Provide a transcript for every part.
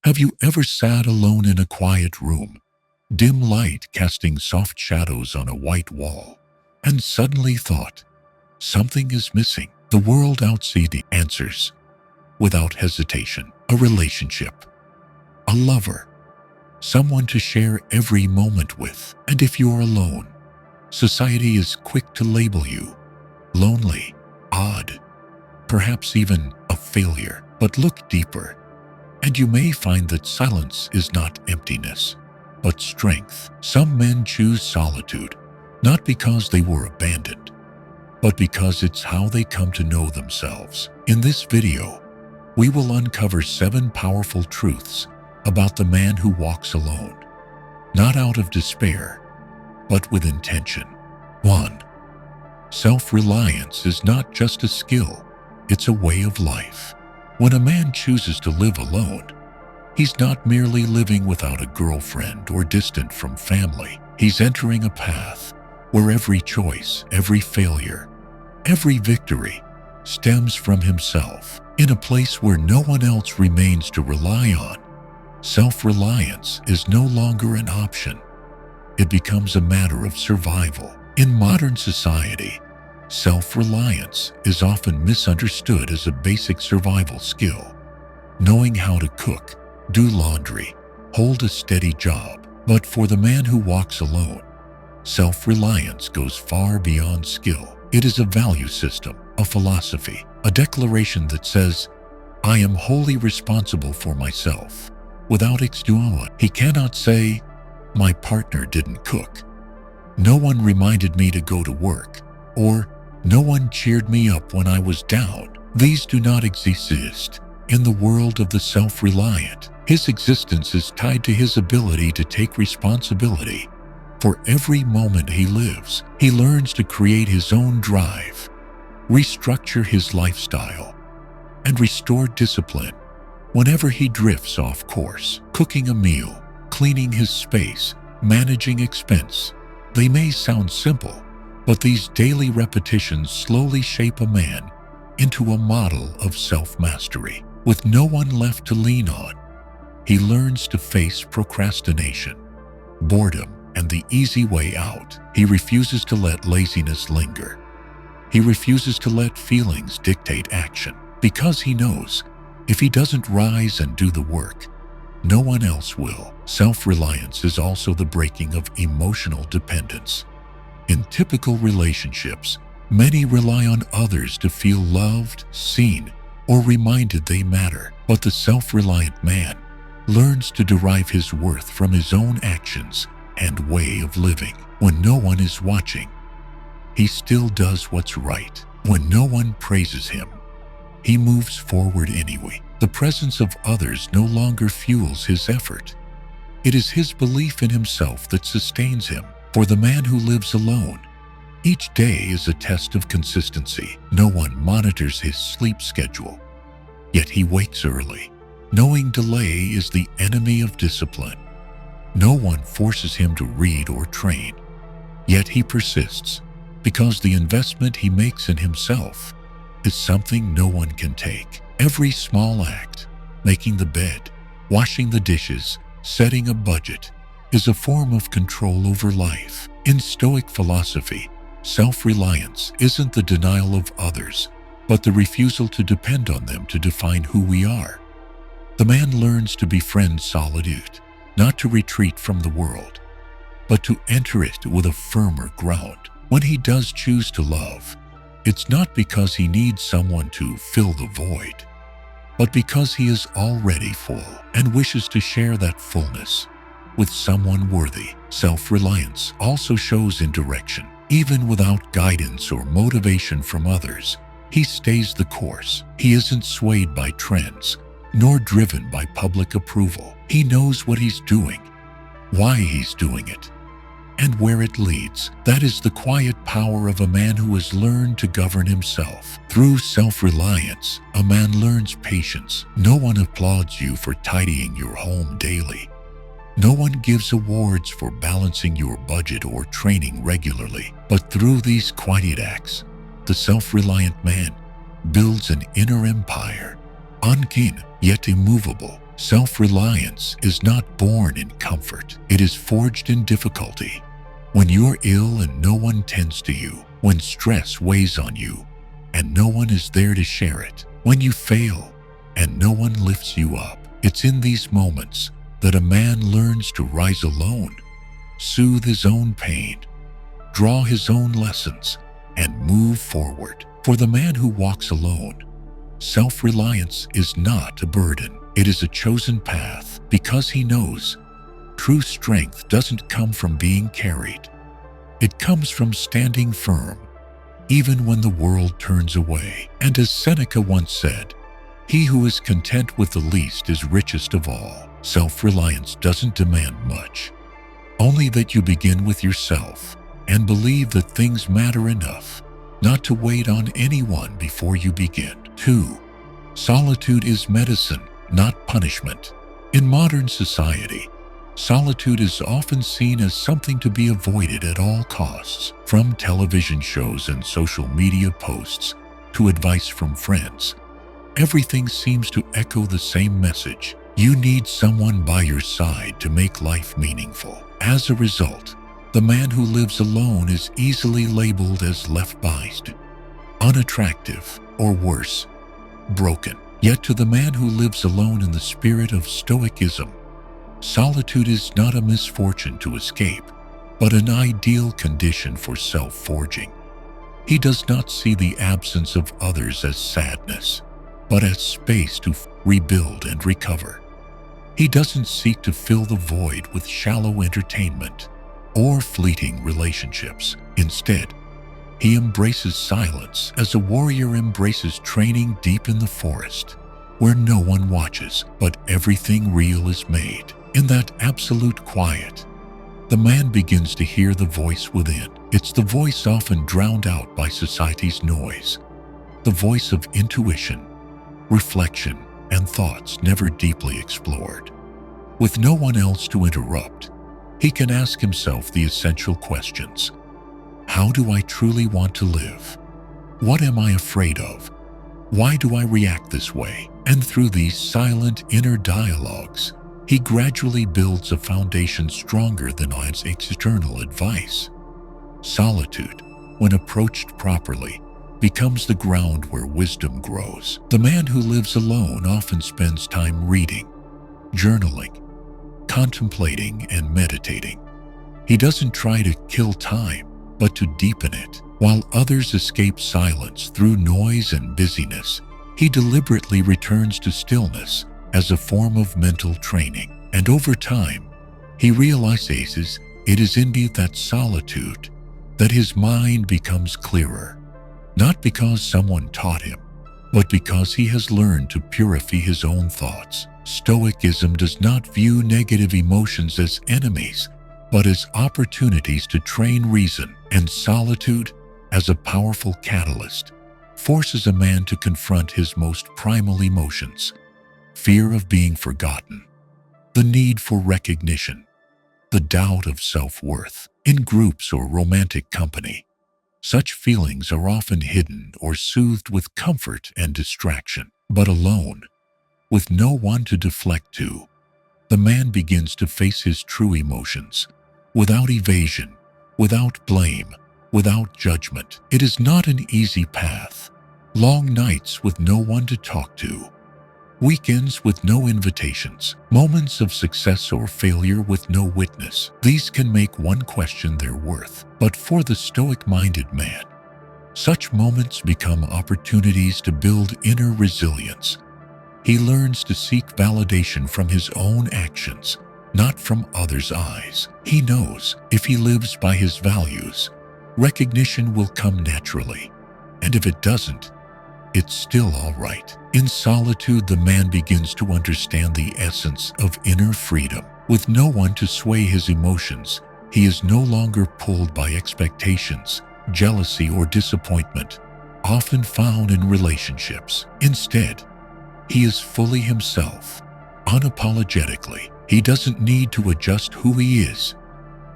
Have you ever sat alone in a quiet room, dim light casting soft shadows on a white wall, and suddenly thought, something is missing? The world outside answers, without hesitation, a relationship, a lover, someone to share every moment with. And if you're alone, society is quick to label you lonely, odd, perhaps even a failure. But look deeper, and you may find that silence is not emptiness, but strength. Some men choose solitude, not because they were abandoned, but because it's how they come to know themselves. In this video, we will uncover 7 powerful truths about the man who walks alone, not out of despair, but with intention. 1. Self-reliance is not just a skill, it's a way of life. When a man chooses to live alone, he's not merely living without a girlfriend or distant from family. He's entering a path where every choice, every failure, every victory stems from himself. In a place where no one else remains to rely on, self-reliance is no longer an option. It becomes a matter of survival. In modern society, self-reliance is often misunderstood as a basic survival skill, knowing how to cook, do laundry, hold a steady job. But for the man who walks alone, self-reliance goes far beyond skill. It is a value system, a philosophy, a declaration that says, I am wholly responsible for myself. Without external, he cannot say, my partner didn't cook, no one reminded me to go to work, or no one cheered me up when I was down. These do not exist in the world of the self-reliant. His existence is tied to his ability to take responsibility for every moment he lives. He learns to create his own drive, restructure his lifestyle, and restore discipline whenever he drifts off course. Cooking a meal, cleaning his space, managing expense. They may sound simple, but these daily repetitions slowly shape a man into a model of self-mastery. With no one left to lean on, he learns to face procrastination, boredom, and the easy way out. He refuses to let laziness linger. He refuses to let feelings dictate action, because he knows if he doesn't rise and do the work, no one else will. Self-reliance is also the breaking of emotional dependence. In typical relationships, many rely on others to feel loved, seen, or reminded they matter. But the self-reliant man learns to derive his worth from his own actions and way of living. When no one is watching, he still does what's right. When no one praises him, he moves forward anyway. The presence of others no longer fuels his effort. It is his belief in himself that sustains him. For the man who lives alone, each day is a test of consistency. No one monitors his sleep schedule, yet he wakes early, knowing delay is the enemy of discipline. No one forces him to read or train, yet he persists, because the investment he makes in himself is something no one can take. Every small act, making the bed, washing the dishes, setting a budget, is a form of control over life. In Stoic philosophy, self-reliance isn't the denial of others, but the refusal to depend on them to define who we are. The man learns to befriend solitude, not to retreat from the world, but to enter it with a firmer ground. When he does choose to love, it's not because he needs someone to fill the void, but because he is already full and wishes to share that fullness with someone worthy. Self-reliance also shows in direction. Even without guidance or motivation from others, he stays the course. He isn't swayed by trends, nor driven by public approval. He knows what he's doing, why he's doing it, and where it leads. That is the quiet power of a man who has learned to govern himself. Through self-reliance, a man learns patience. No one applauds you for tidying your home daily. No one gives awards for balancing your budget or training regularly. But through these quiet acts, the self-reliant man builds an inner empire, unseen yet immovable. Self-reliance is not born in comfort. It is forged in difficulty. When you're ill and no one tends to you, when stress weighs on you and no one is there to share it, when you fail and no one lifts you up, it's in these moments that a man learns to rise alone, soothe his own pain, draw his own lessons, and move forward. For the man who walks alone, self-reliance is not a burden. It is a chosen path because he knows true strength doesn't come from being carried. It comes from standing firm, even when the world turns away. And as Seneca once said, "He who is content with the least is richest of all." Self-reliance doesn't demand much, only that you begin with yourself and believe that things matter enough not to wait on anyone before you begin. 2. Solitude is medicine, not punishment. In modern society, solitude is often seen as something to be avoided at all costs. From television shows and social media posts to advice from friends, everything seems to echo the same message. You need someone by your side to make life meaningful. As a result, the man who lives alone is easily labeled as left behind, unattractive, or worse, broken. Yet to the man who lives alone in the spirit of Stoicism, solitude is not a misfortune to escape, but an ideal condition for self-forging. He does not see the absence of others as sadness, but as space to rebuild and recover. He doesn't seek to fill the void with shallow entertainment or fleeting relationships. Instead, he embraces silence as a warrior embraces training deep in the forest, where no one watches, but everything real is made. In that absolute quiet, the man begins to hear the voice within. It's the voice often drowned out by society's noise, the voice of intuition, reflection, and thoughts never deeply explored. With no one else to interrupt, he can ask himself the essential questions. How do I truly want to live? What am I afraid of? Why do I react this way? And through these silent inner dialogues, he gradually builds a foundation stronger than its external advice. Solitude, when approached properly, becomes the ground where wisdom grows. The man who lives alone often spends time reading, journaling, contemplating, and meditating. He doesn't try to kill time, but to deepen it. While others escape silence through noise and busyness, he deliberately returns to stillness as a form of mental training. And over time, he realizes it is indeed that solitude that his mind becomes clearer, not because someone taught him, but because he has learned to purify his own thoughts. Stoicism does not view negative emotions as enemies, but as opportunities to train reason, and solitude, as a powerful catalyst, forces a man to confront his most primal emotions: fear of being forgotten, the need for recognition, the doubt of self-worth. In groups or romantic company, such feelings are often hidden or soothed with comfort and distraction. But alone, with no one to deflect to, the man begins to face his true emotions, without evasion, without blame, without judgment. It is not an easy path. Long nights with no one to talk to, weekends with no invitations, moments of success or failure with no witness. These can make one question their worth. But for the Stoic-minded man, such moments become opportunities to build inner resilience. He learns to seek validation from his own actions, not from others' eyes. He knows if he lives by his values, recognition will come naturally. And if it doesn't, it's still all right. In solitude, the man begins to understand the essence of inner freedom. With no one to sway his emotions, he is no longer pulled by expectations, jealousy, or disappointment, often found in relationships. Instead, he is fully himself, unapologetically. He doesn't need to adjust who he is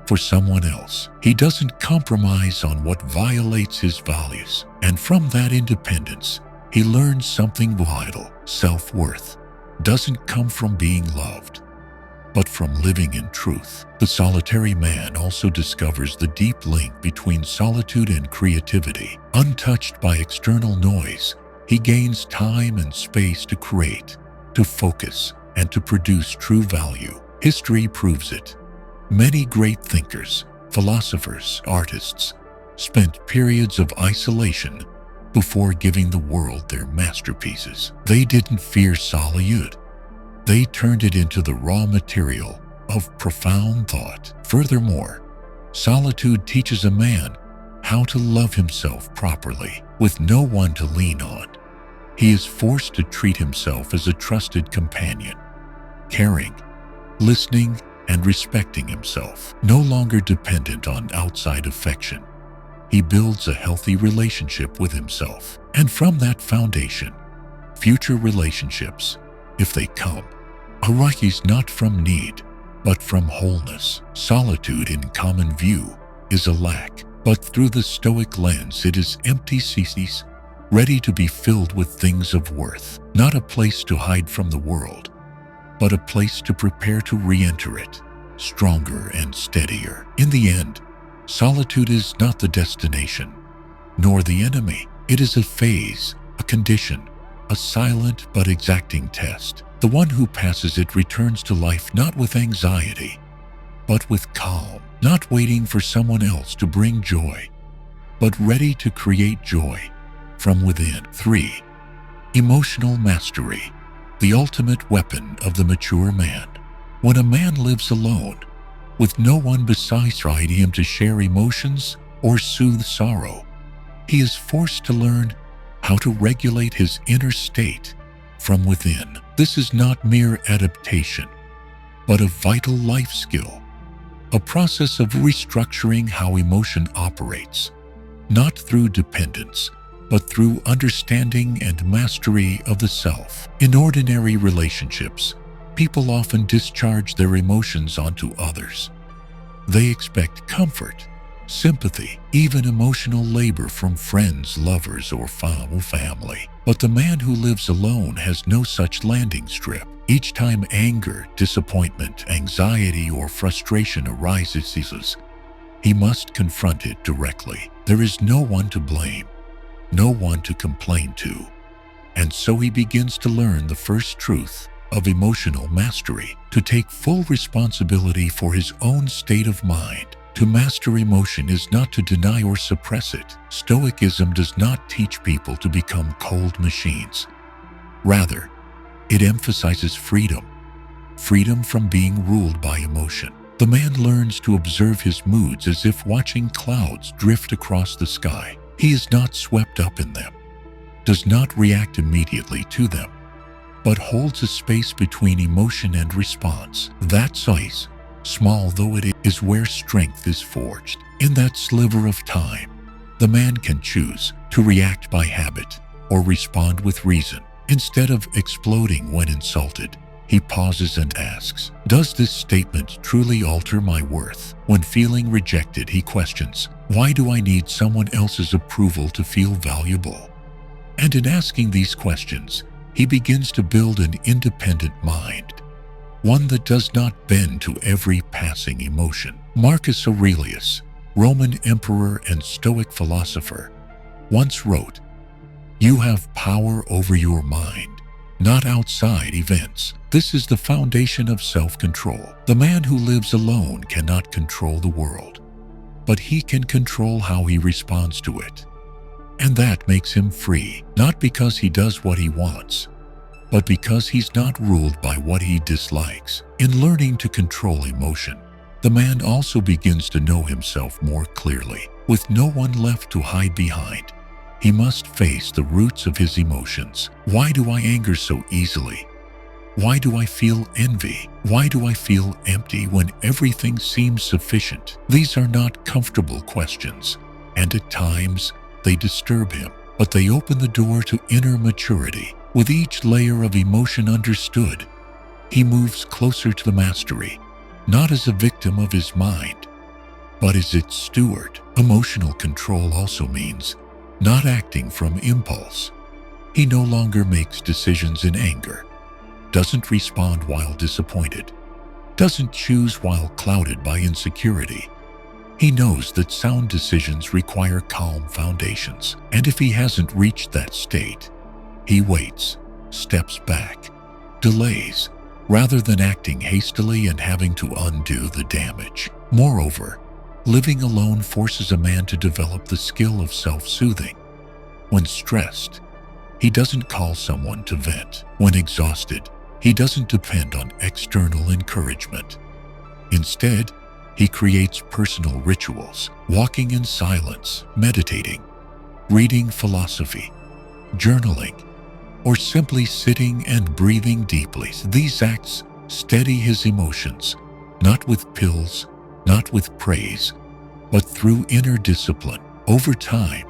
for someone else. He doesn't compromise on what violates his values. And from that independence, he learns something vital: self-worth. doesn't come from being loved, but from living in truth. The solitary man also discovers the deep link between solitude and creativity. Untouched by external noise, he gains time and space to create, to focus, and to produce true value. History proves it. Many great thinkers, philosophers, artists, spent periods of isolation before giving the world their masterpieces. They didn't fear solitude. They turned it into the raw material of profound thought. Furthermore, solitude teaches a man how to love himself properly. With no one to lean on, he is forced to treat himself as a trusted companion, caring, listening, and respecting himself. No longer dependent on outside affection, he builds a healthy relationship with himself. And from that foundation, future relationships, if they come, arise not from need, but from wholeness. Solitude in common view is a lack, but through the Stoic lens it is empty space, ready to be filled with things of worth. Not a place to hide from the world, but a place to prepare to re-enter it, stronger and steadier. In the end, solitude is not the destination, nor the enemy. It is a phase, a condition, a silent but exacting test. The one who passes it returns to life not with anxiety, but with calm, not waiting for someone else to bring joy, but ready to create joy from within. 3. Emotional mastery, the ultimate weapon of the mature man. When a man lives alone, with no one beside him to share emotions or soothe sorrow, he is forced to learn how to regulate his inner state from within. This is not mere adaptation, but a vital life skill, a process of restructuring how emotion operates, not through dependence, but through understanding and mastery of the self. In ordinary relationships, people often discharge their emotions onto others. They expect comfort, sympathy, even emotional labor from friends, lovers, or family. But the man who lives alone has no such landing strip. Each time anger, disappointment, anxiety, or frustration arises, he must confront it directly. There is no one to blame, no one to complain to. And so he begins to learn the first truth of emotional mastery, to take full responsibility for his own state of mind. To master emotion is not to deny or suppress it. Stoicism does not teach people to become cold machines. Rather, it emphasizes freedom, freedom from being ruled by emotion. The man learns to observe his moods as if watching clouds drift across the sky. He is not swept up in them, does not react immediately to them, but holds a space between emotion and response. That space, small though it is where strength is forged. In that sliver of time, the man can choose to react by habit or respond with reason. Instead of exploding when insulted, he pauses and asks, does this statement truly alter my worth? When feeling rejected, he questions, why do I need someone else's approval to feel valuable? And in asking these questions, he begins to build an independent mind, one that does not bend to every passing emotion. Marcus Aurelius, Roman emperor and Stoic philosopher, once wrote, "You have power over your mind, not outside events." This is the foundation of self-control. The man who lives alone cannot control the world, but he can control how he responds to it. And that makes him free, not because he does what he wants, but because he's not ruled by what he dislikes. In learning to control emotion, the man also begins to know himself more clearly. With no one left to hide behind, he must face the roots of his emotions. Why do I anger so easily? Why do I feel envy? Why do I feel empty when everything seems sufficient? These are not comfortable questions, and at times they disturb him, but they open the door to inner maturity. With each layer of emotion understood, he moves closer to the mastery, not as a victim of his mind, but as its steward. Emotional control also means not acting from impulse. He no longer makes decisions in anger, doesn't respond while disappointed, doesn't choose while clouded by insecurity. He knows that sound decisions require calm foundations, and if he hasn't reached that state, he waits, steps back, delays, rather than acting hastily and having to undo the damage. Moreover, living alone forces a man to develop the skill of self-soothing. When stressed, he doesn't call someone to vent. When exhausted, he doesn't depend on external encouragement. Instead, he creates personal rituals, walking in silence, meditating, reading philosophy, journaling, or simply sitting and breathing deeply. These acts steady his emotions, not with pills, not with praise, but through inner discipline. Over time,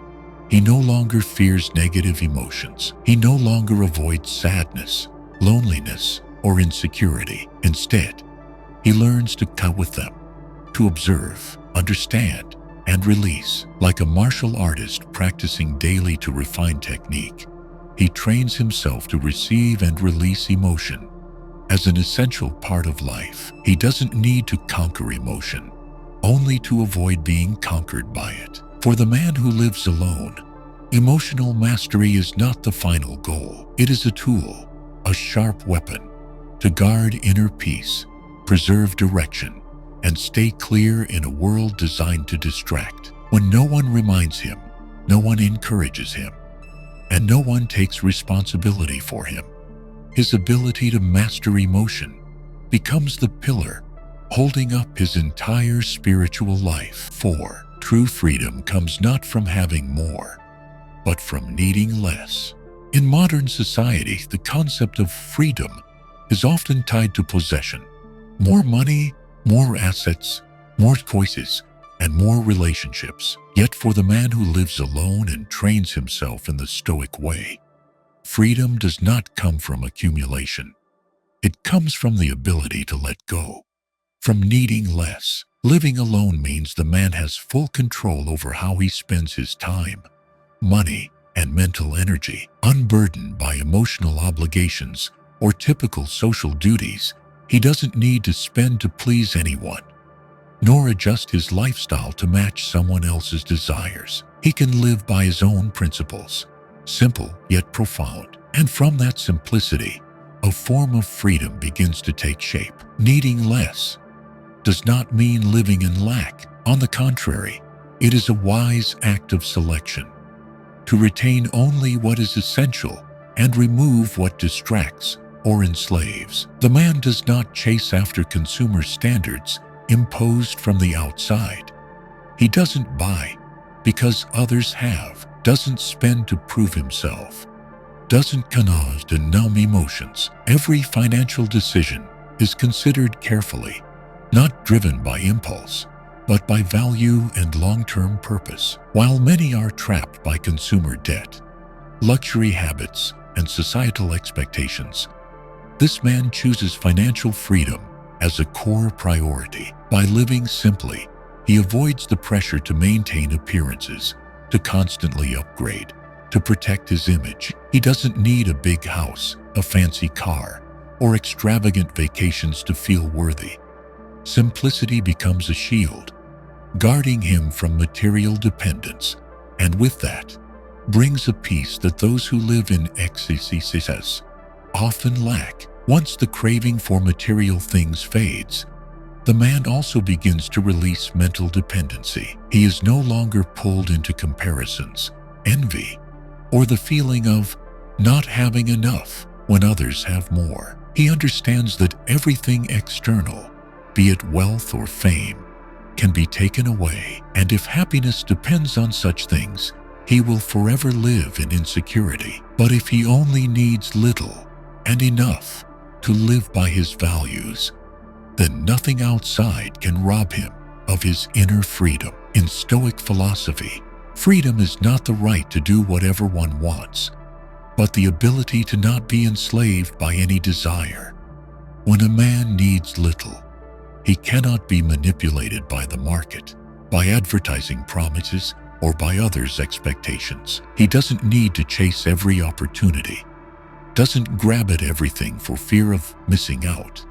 he no longer fears negative emotions. He no longer avoids sadness, loneliness, or insecurity. Instead, he learns to cope with them, to observe, understand, and release. Like a martial artist practicing daily to refine technique, he trains himself to receive and release emotion as an essential part of life. He doesn't need to conquer emotion, only to avoid being conquered by it. For the man who lives alone, emotional mastery is not the final goal. It is a tool, a sharp weapon, to guard inner peace, preserve direction, and stay clear in a world designed to distract. When no one reminds him, no one encourages him, and no one takes responsibility for him, his ability to master emotion becomes the pillar holding up his entire spiritual life. 4. True freedom comes not from having more, but from needing less. In modern society, the concept of freedom is often tied to possession. More money, more assets, more choices, and more relationships. Yet for the man who lives alone and trains himself in the Stoic way, freedom does not come from accumulation. It comes from the ability to let go, from needing less. Living alone means the man has full control over how he spends his time, money, and mental energy. Unburdened by emotional obligations or typical social duties, he doesn't need to spend to please anyone, nor adjust his lifestyle to match someone else's desires. He can live by his own principles, simple yet profound. And from that simplicity, a form of freedom begins to take shape. Needing less does not mean living in lack. On the contrary, it is a wise act of selection, to retain only what is essential and remove what distracts or enslaves. The man does not chase after consumer standards imposed from the outside. He doesn't buy because others have, doesn't spend to prove himself, doesn't cause to numb emotions. Every financial decision is considered carefully, not driven by impulse, but by value and long-term purpose. While many are trapped by consumer debt, luxury habits, and societal expectations, this man chooses financial freedom as a core priority. By living simply, he avoids the pressure to maintain appearances, to constantly upgrade, to protect his image. He doesn't need a big house, a fancy car, or extravagant vacations to feel worthy. Simplicity becomes a shield, guarding him from material dependence, and with that, brings a peace that those who live in excess often lack. Once the craving for material things fades, the man also begins to release mental dependency. He is no longer pulled into comparisons, envy, or the feeling of not having enough when others have more. He understands that everything external, be it wealth or fame, can be taken away, and if happiness depends on such things, he will forever live in insecurity. But if he only needs little and enough to live by his values, then nothing outside can rob him of his inner freedom. In Stoic philosophy, freedom is not the right to do whatever one wants, but the ability to not be enslaved by any desire. When a man needs little, he cannot be manipulated by the market, by advertising promises, or by others' expectations. He doesn't need to chase every opportunity, doesn't grab at everything for fear of missing out,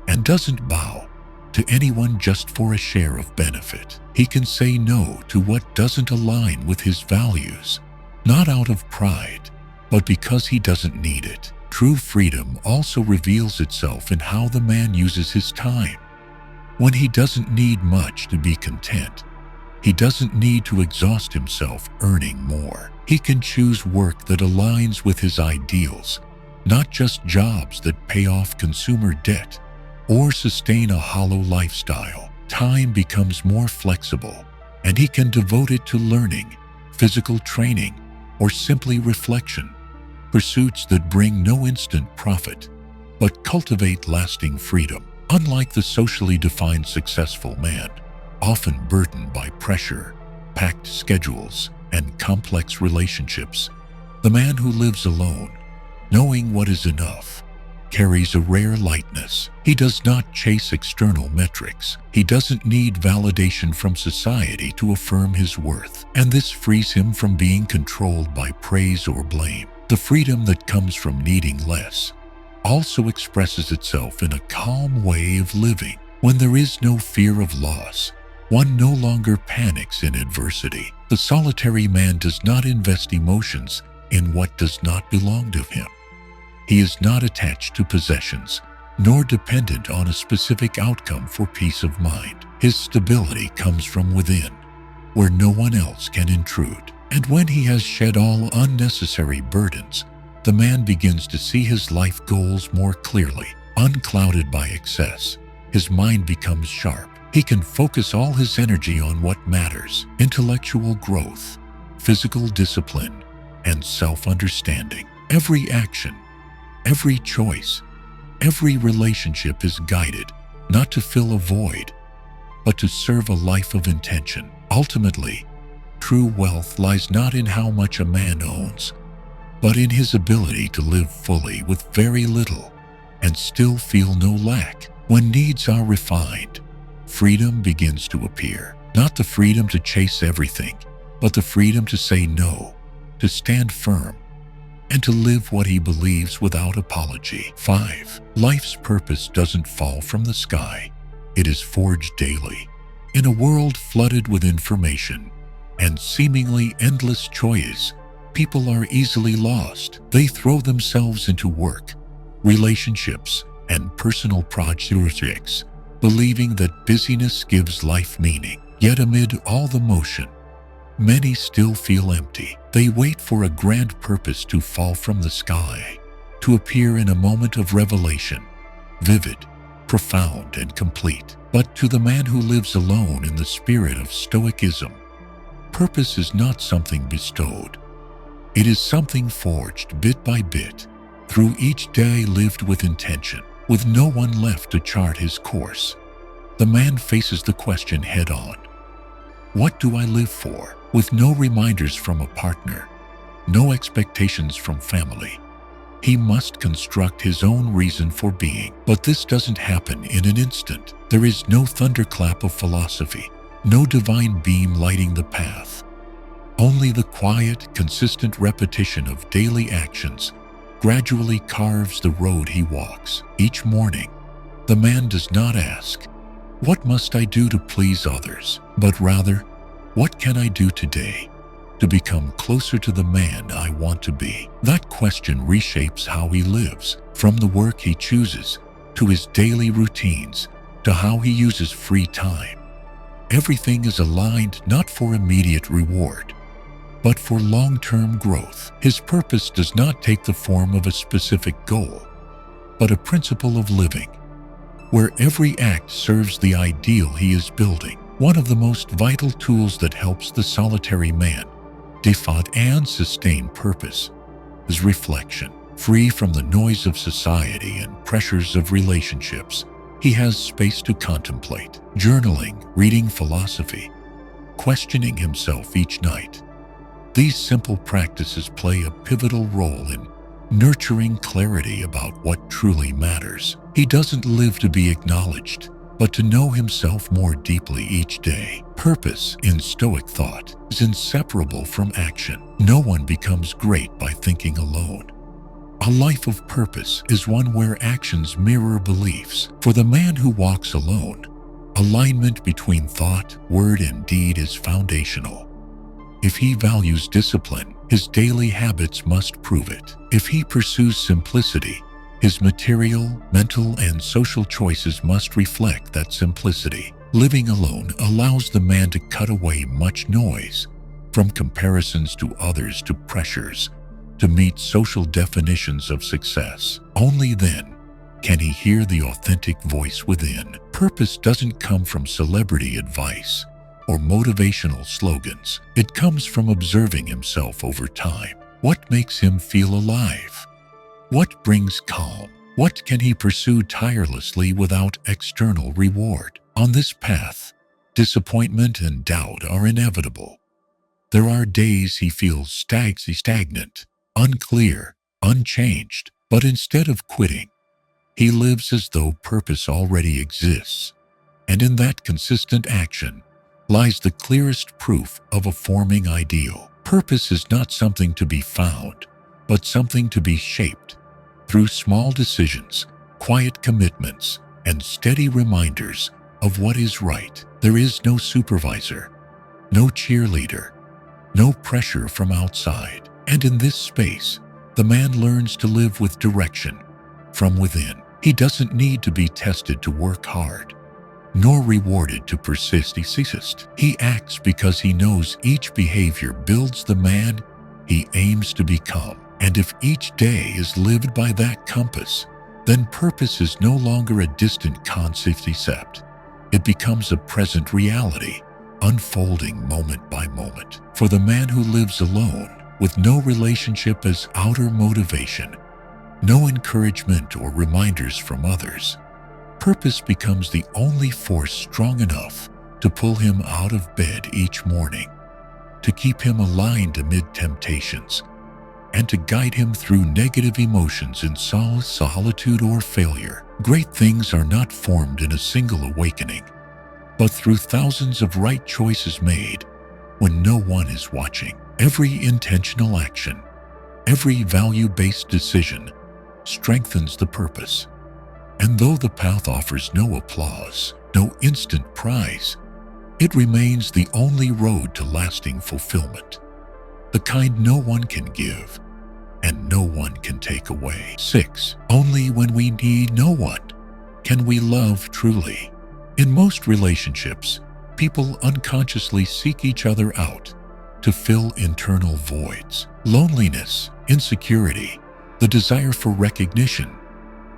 and doesn't bow to anyone just for a share of benefit. He can say no to what doesn't align with his values, not out of pride, but because he doesn't need it. True freedom also reveals itself in how the man uses his time. When he doesn't need much to be content, he doesn't need to exhaust himself earning more. He can choose work that aligns with his ideals, not just jobs that pay off consumer debt or sustain a hollow lifestyle. Time becomes more flexible, and he can devote it to learning, physical training, or simply reflection, pursuits that bring no instant profit, but cultivate lasting freedom. Unlike the socially defined successful man, often burdened by pressure, packed schedules, and complex relationships, the man who lives alone, knowing what is enough, carries a rare lightness. He does not chase external metrics. He doesn't need validation from society to affirm his worth, and this frees him from being controlled by praise or blame. The freedom that comes from needing less also expresses itself in a calm way of living. When there is no fear of loss, one no longer panics in adversity. The solitary man does not invest emotions in what does not belong to him. He is not attached to possessions, nor dependent on a specific outcome for peace of mind. His stability comes from within, where no one else can intrude. And when he has shed all unnecessary burdens, the man begins to see his life goals more clearly. Unclouded by excess, his mind becomes sharp. He can focus all his energy on what matters: intellectual growth, physical discipline, and self-understanding. Every action, every choice, every relationship is guided not to fill a void, but to serve a life of intention. Ultimately, true wealth lies not in how much a man owns, but in his ability to live fully with very little and still feel no lack. When needs are refined, freedom begins to appear. Not the freedom to chase everything, but the freedom to say no, to stand firm, and to live what he believes without apology. 5. Life's purpose doesn't fall from the sky. It is forged daily. In a world flooded with information and seemingly endless choices, people are easily lost. They throw themselves into work, relationships, and personal projects, believing that busyness gives life meaning. Yet amid all the motion, many still feel empty. They wait for a grand purpose to fall from the sky, to appear in a moment of revelation, vivid, profound, and complete. But to the man who lives alone in the spirit of Stoicism, purpose is not something bestowed. It is something forged bit by bit, through each day lived with intention. With no one left to chart his course, the man faces the question head-on. What do I live for? With no reminders from a partner, no expectations from family, he must construct his own reason for being. But this doesn't happen in an instant. There is no thunderclap of philosophy, no divine beam lighting the path. Only the quiet, consistent repetition of daily actions gradually carves the road he walks. Each morning, the man does not ask, "What must I do to please others?" but rather, "What can I do today to become closer to the man I want to be?" That question reshapes how he lives, from the work he chooses, to his daily routines, to how he uses free time. Everything is aligned not for immediate reward, but for long-term growth. His purpose does not take the form of a specific goal, but a principle of living, where every act serves the ideal he is building. One of the most vital tools that helps the solitary man define and sustain purpose is reflection. Free from the noise of society and pressures of relationships, he has space to contemplate, journaling, reading philosophy, questioning himself each night. These simple practices play a pivotal role in nurturing clarity about what truly matters. He doesn't live to be acknowledged, but to know himself more deeply each day. Purpose, in Stoic thought, is inseparable from action. No one becomes great by thinking alone. A life of purpose is one where actions mirror beliefs. For the man who walks alone, alignment between thought, word, and deed is foundational. If he values discipline, his daily habits must prove it. If he pursues simplicity, his material, mental, and social choices must reflect that simplicity. Living alone allows the man to cut away much noise, from comparisons to others to pressures, to meet social definitions of success. Only then can he hear the authentic voice within. Purpose doesn't come from celebrity advice or motivational slogans. It comes from observing himself over time. What makes him feel alive? What brings calm? What can he pursue tirelessly without external reward? On this path, disappointment and doubt are inevitable. There are days he feels stagnant, unclear, unchanged, but instead of quitting, he lives as though purpose already exists. And in that consistent action lies the clearest proof of a forming ideal. Purpose is not something to be found, but something to be shaped through small decisions, quiet commitments, and steady reminders of what is right. There is no supervisor, no cheerleader, no pressure from outside. And in this space, the man learns to live with direction from within. He doesn't need to be tested to work hard, nor rewarded to persist. He acts because he knows each behavior builds the man he aims to become. And if each day is lived by that compass, then purpose is no longer a distant concept. It becomes a present reality, unfolding moment by moment. For the man who lives alone, with no relationship as outer motivation, no encouragement or reminders from others, purpose becomes the only force strong enough to pull him out of bed each morning, to keep him aligned amid temptations, and to guide him through negative emotions in solitude or failure. Great things are not formed in a single awakening, but through thousands of right choices made when no one is watching. Every intentional action, every value-based decision strengthens the purpose. And though the path offers no applause, no instant prize, it remains the only road to lasting fulfillment, the kind no one can give and no one can take away. 6. Only when we need no one can we love truly. In most relationships, people unconsciously seek each other out to fill internal voids. Loneliness, insecurity, the desire for recognition.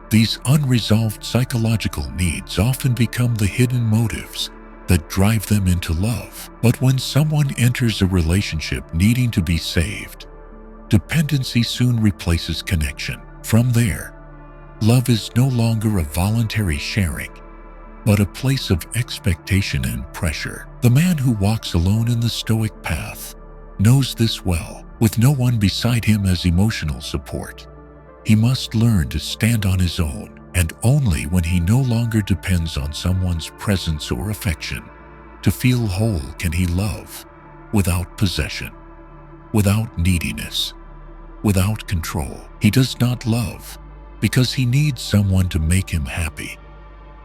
These unresolved psychological needs often become the hidden motives that drive them into love. But when someone enters a relationship needing to be saved, dependency soon replaces connection. From there, love is no longer a voluntary sharing, but a place of expectation and pressure. The man who walks alone in the Stoic path knows this well. With no one beside him as emotional support, he must learn to stand on his own, and only when he no longer depends on someone's presence or affection to feel whole can he love without possession, without neediness, without control. He does not love because he needs someone to make him happy.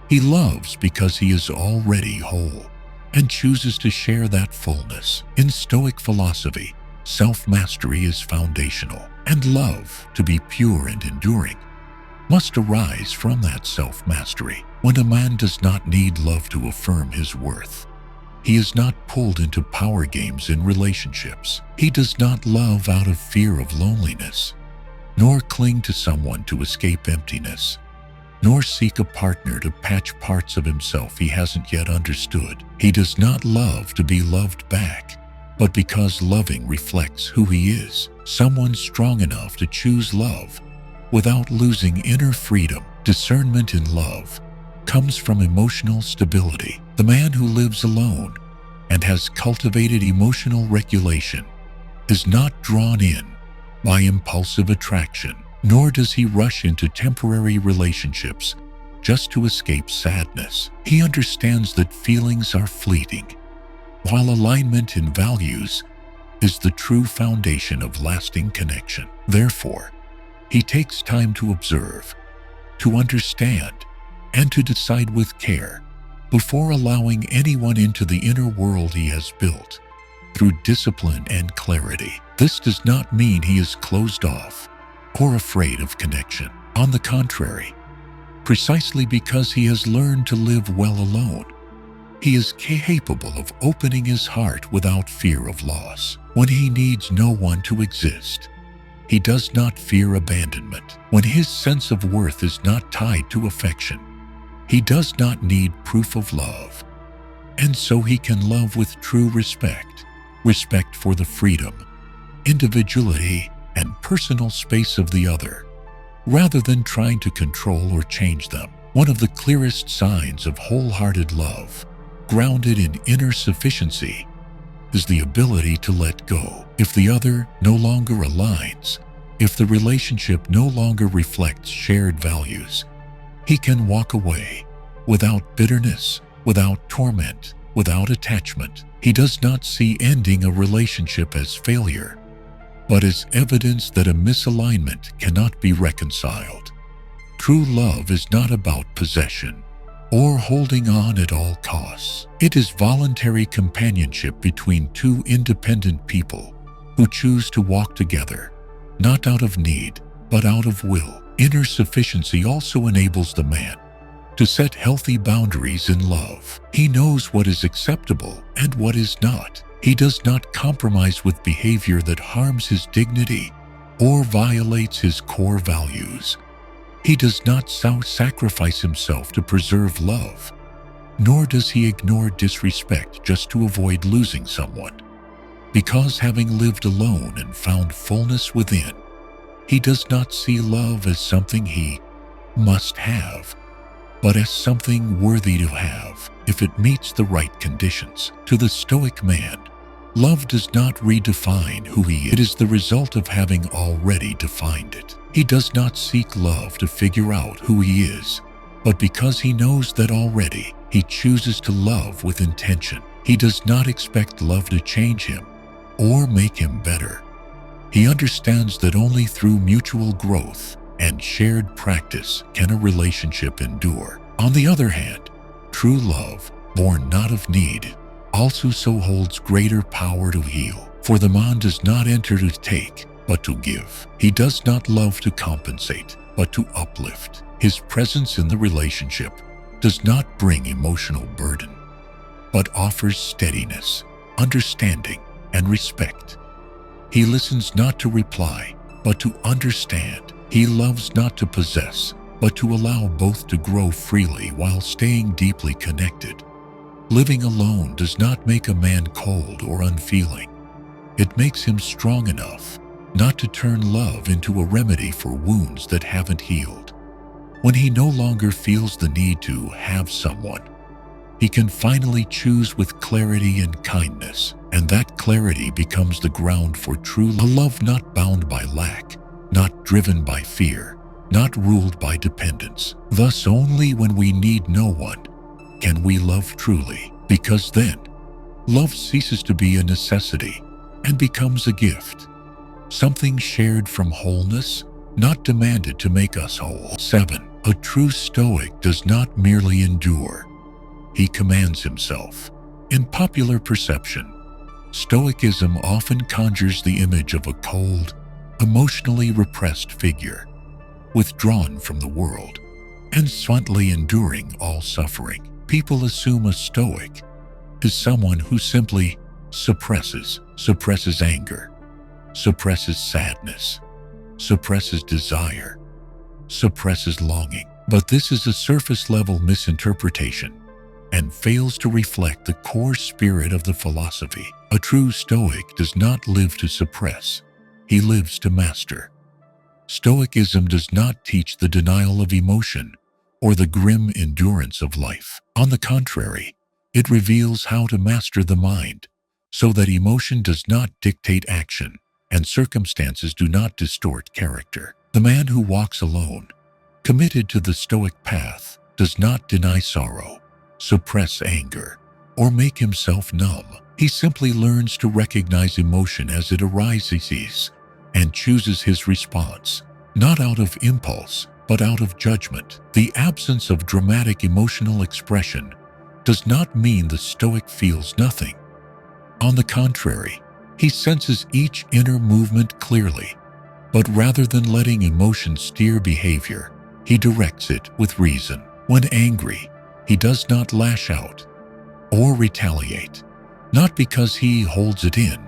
He loves because he is already whole and chooses to share that fullness. In Stoic philosophy, self-mastery is foundational, and love, to be pure and enduring, must arise from that self-mastery. When a man does not need love to affirm his worth, he is not pulled into power games in relationships. He does not love out of fear of loneliness, nor cling to someone to escape emptiness, nor seek a partner to patch parts of himself he hasn't yet understood. He does not love to be loved back, but because loving reflects who he is. Someone strong enough to choose love without losing inner freedom. Discernment in love comes from emotional stability. The man who lives alone and has cultivated emotional regulation is not drawn in by impulsive attraction, nor does he rush into temporary relationships just to escape sadness. He understands that feelings are fleeting, while alignment in values is the true foundation of lasting connection. Therefore, He takes time to observe, to understand, and to decide with care before allowing anyone into the inner world he has built through discipline and clarity. This does not mean he is closed off or afraid of connection. On the contrary, precisely because he has learned to live well alone, he is capable of opening his heart without fear of loss. When he needs no one to exist, he does not fear abandonment. When his sense of worth is not tied to affection, he does not need proof of love. And so he can love with true respect for the freedom, individuality, and personal space of the other, rather than trying to control or change them. One of the clearest signs of wholehearted love, grounded in inner sufficiency, is the ability to let go. If the other no longer aligns, if the relationship no longer reflects shared values, he can walk away without bitterness, without torment, without attachment. He does not see ending a relationship as failure, but as evidence that a misalignment cannot be reconciled. True love is not about possession or holding on at all costs. It is voluntary companionship between two independent people who choose to walk together, not out of need, but out of will. Inner sufficiency also enables the man to set healthy boundaries in love. He knows what is acceptable and what is not. He does not compromise with behavior that harms his dignity or violates his core values. He does not sacrifice himself to preserve love, nor does he ignore disrespect just to avoid losing someone. Because having lived alone and found fullness within, he does not see love as something he must have, but as something worthy to have if it meets the right conditions. To the Stoic man, love does not redefine who he is. It is the result of having already defined it. He does not seek love to figure out who he is, but because he knows that already, he chooses to love with intention. He does not expect love to change him or make him better. He understands that only through mutual growth and shared practice can a relationship endure. On the other hand, true love, born not of need, also so holds greater power to heal. For the man does not enter to take, but to give. He does not love to compensate, but to uplift. His presence in the relationship does not bring emotional burden, but offers steadiness, understanding, and respect. He listens not to reply, but to understand. He loves not to possess, but to allow both to grow freely while staying deeply connected. Living alone does not make a man cold or unfeeling. It makes him strong enough not to turn love into a remedy for wounds that haven't healed. When he no longer feels the need to have someone, he can finally choose with clarity and kindness, and that clarity becomes the ground for true love. A love not bound by lack, not driven by fear, not ruled by dependence. Thus, only when we need no one can we love truly, because then love ceases to be a necessity and becomes a gift, something shared from wholeness, not demanded to make us whole. 7. A true Stoic does not merely endure, he commands himself. In popular perception, Stoicism often conjures the image of a cold, emotionally repressed figure, withdrawn from the world, and silently enduring all suffering. People assume a Stoic is someone who simply suppresses anger, suppresses sadness, suppresses desire, suppresses longing. But this is a surface-level misinterpretation and fails to reflect the core spirit of the philosophy. A true Stoic does not live to suppress, he lives to master. Stoicism does not teach the denial of emotion or the grim endurance of life. On the contrary, it reveals how to master the mind so that emotion does not dictate action and circumstances do not distort character. The man who walks alone, committed to the Stoic path, does not deny sorrow, suppress anger, or make himself numb. He simply learns to recognize emotion as it arises and chooses his response, not out of impulse, but out of judgment. The absence of dramatic emotional expression does not mean the Stoic feels nothing. On the contrary, he senses each inner movement clearly, but rather than letting emotion steer behavior, he directs it with reason. When angry, he does not lash out or retaliate, not because he holds it in,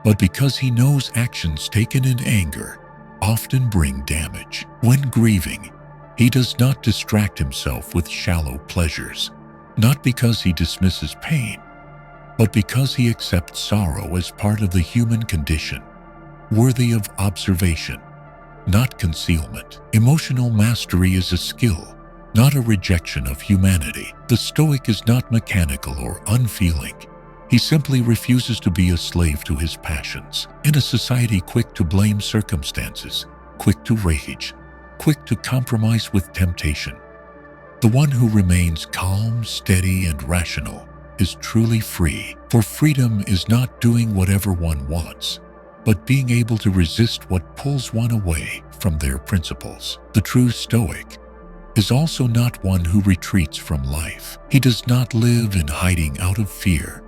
but because he knows actions taken in anger often bring damage. When grieving, he does not distract himself with shallow pleasures, not because he dismisses pain, but because he accepts sorrow as part of the human condition, worthy of observation, not concealment. Emotional mastery is a skill, not a rejection of humanity. The Stoic is not mechanical or unfeeling. He simply refuses to be a slave to his passions. In a society quick to blame circumstances, quick to rage, quick to compromise with temptation, the one who remains calm, steady, and rational is truly free. For freedom is not doing whatever one wants, but being able to resist what pulls one away from their principles. The true Stoic is also not one who retreats from life. He does not live in hiding out of fear,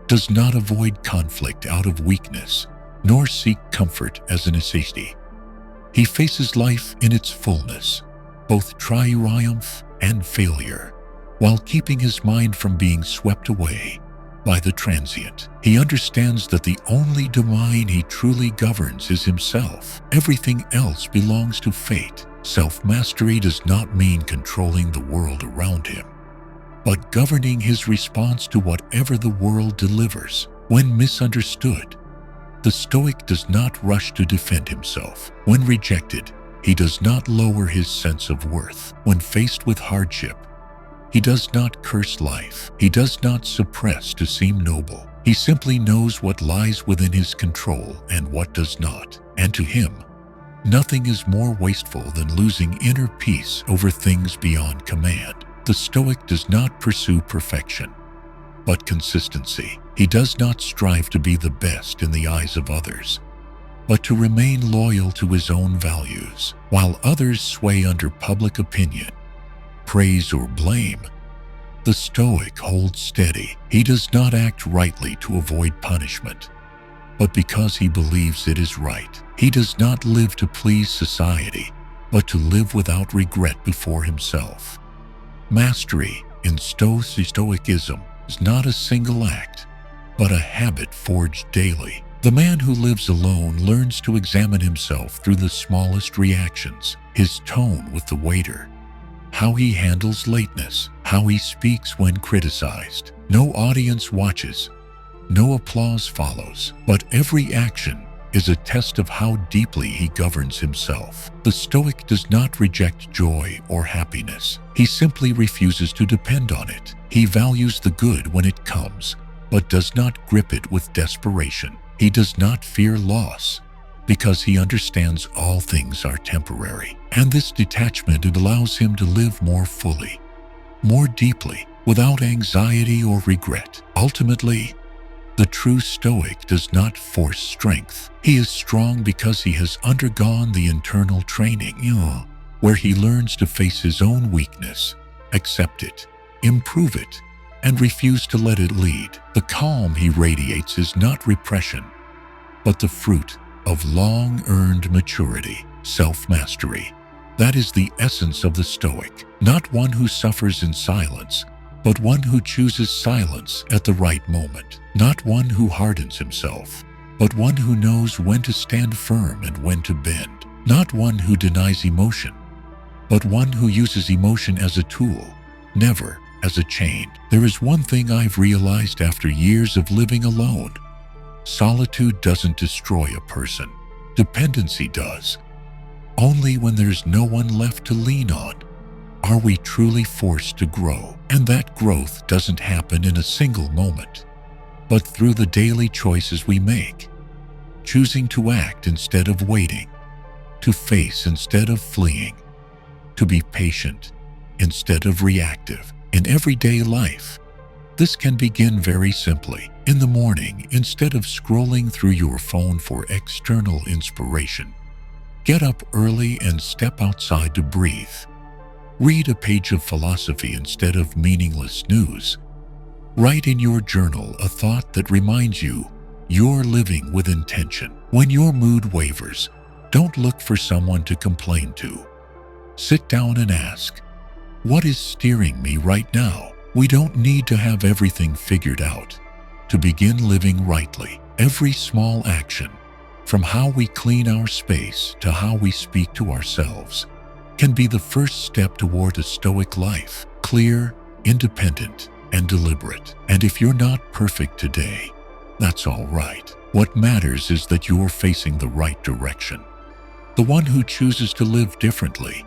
does not avoid conflict out of weakness, nor seek comfort as a necessity. He faces life in its fullness, both triumph and failure, while keeping his mind from being swept away by the transient. He understands that the only domain he truly governs is himself. Everything else belongs to fate. Self-mastery does not mean controlling the world around him, but governing his response to whatever the world delivers. When misunderstood, the Stoic does not rush to defend himself. When rejected, he does not lower his sense of worth. When faced with hardship, he does not curse life. He does not suppress to seem noble. He simply knows what lies within his control and what does not. And to him, nothing is more wasteful than losing inner peace over things beyond command. The Stoic does not pursue perfection, but consistency. He does not strive to be the best in the eyes of others, but to remain loyal to his own values. While others sway under public opinion, praise or blame, the Stoic holds steady. He does not act rightly to avoid punishment, but because he believes it is right. He does not live to please society, but to live without regret before himself. Mastery in Stoicism is not a single act, but a habit forged daily. The man who lives alone learns to examine himself through the smallest reactions: his tone with the waiter, how he handles lateness, how he speaks when criticized. No audience watches, no applause follows, but every action is a test of how deeply he governs himself. The Stoic does not reject joy or happiness. He simply refuses to depend on it. He values the good when it comes, but does not grip it with desperation. He does not fear loss, because he understands all things are temporary. And this detachment allows him to live more fully, more deeply, without anxiety or regret. Ultimately, the true Stoic does not force strength. He is strong because he has undergone the internal training, where he learns to face his own weakness, accept it, improve it, and refuse to let it lead. The calm he radiates is not repression, but the fruit of long-earned maturity, self-mastery. That is the essence of the Stoic, not one who suffers in silence, but one who chooses silence at the right moment. Not one who hardens himself, but one who knows when to stand firm and when to bend. Not one who denies emotion, but one who uses emotion as a tool, never as a chain. There is one thing I've realized after years of living alone. Solitude doesn't destroy a person. Dependency does. Only when there's no one left to lean on are we truly forced to grow. And that growth doesn't happen in a single moment, but through the daily choices we make. Choosing to act instead of waiting, to face instead of fleeing, to be patient instead of reactive. In everyday life, this can begin very simply. In the morning, instead of scrolling through your phone for external inspiration, Get up early and step outside to breathe. Read a page of philosophy instead of meaningless news. Write in your journal a thought that reminds you you're living with intention. When your mood wavers, don't look for someone to complain to. Sit down and ask, what is steering me right now? We don't need to have everything figured out to begin living rightly. Every small action, from how we clean our space to how we speak to ourselves, can be the first step toward a Stoic life, clear, independent, and deliberate. And if you're not perfect today, that's all right. What matters is that you're facing the right direction. The one who chooses to live differently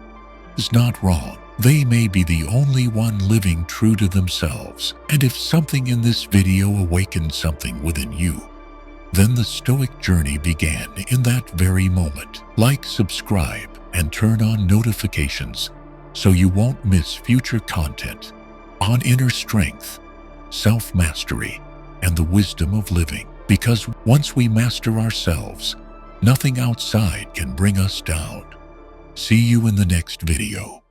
is not wrong. They may be the only one living true to themselves. And if something in this video awakened something within you, then the Stoic journey began in that very moment. Like, subscribe, and turn on notifications so you won't miss future content on inner strength, self-mastery, and the wisdom of living. Because once we master ourselves, nothing outside can bring us down. See you in the next video.